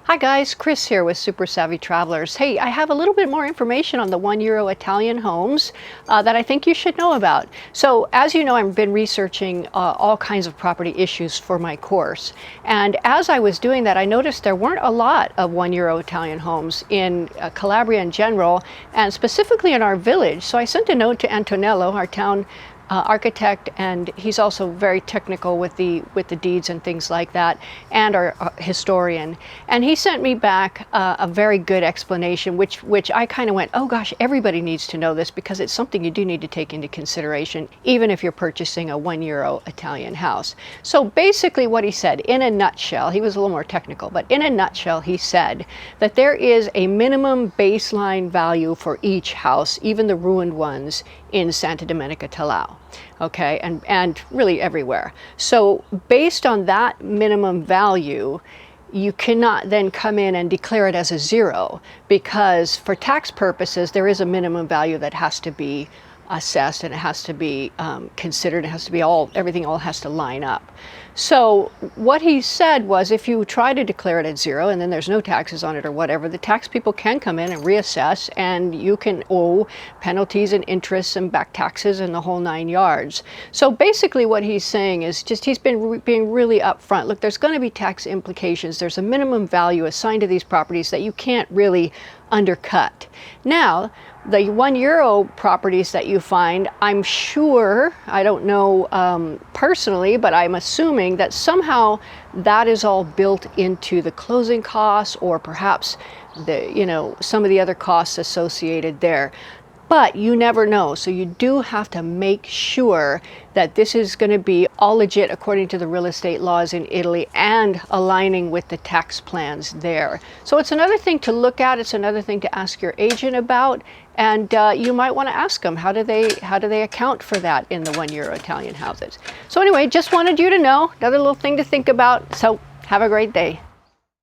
Hi guys, Chris here with Super Savvy Travelers. Hey, I have a little bit more information on the €1 Italian homes that I think you should know about. So as you know, I've been researching all kinds of property issues for my course. And as I was doing that, I noticed there weren't a lot of €1 Italian homes in Calabria in general, and specifically in our village. So I sent a note to Antonello, our town architect, and he's also very technical with the deeds and things like that, and our historian. And he sent me back a very good explanation, which I kind of went, oh gosh, everybody needs to know this because it's something you do need to take into consideration, even if you're purchasing a €1 Italian house. So basically what he said, in a nutshell, he was a little more technical, but in a nutshell, he said that there is a minimum baseline value for each house, even the ruined ones in Santa Domenica Talao. Okay, and really everywhere. So based on that minimum value, you cannot then come in and declare it as a zero, because for tax purposes, there is a minimum value that has to be assessed, and it has to be considered. It has to be everything all has to line up. So what he said was, if you try to declare it at zero and then there's no taxes on it or whatever, the tax people can come in and reassess, and you can owe penalties and interests and back taxes and the whole 9 yards. So basically what he's saying is just he's been being really upfront. Look, there's going to be tax implications. There's a minimum value assigned to these properties that you can't really undercut. Now, the €1 properties that you find, I'm sure, I don't know personally, but I'm assuming that somehow that is all built into the closing costs, or perhaps some of the other costs associated there. But you never know, so you do have to make sure that this is going to be all legit according to the real estate laws in Italy and aligning with the tax plans there. So it's another thing to look at. It's another thing to ask your agent about, and you might want to ask them, how do they account for that in the €1 Italian houses? So anyway, just wanted you to know, another little thing to think about. So have a great day.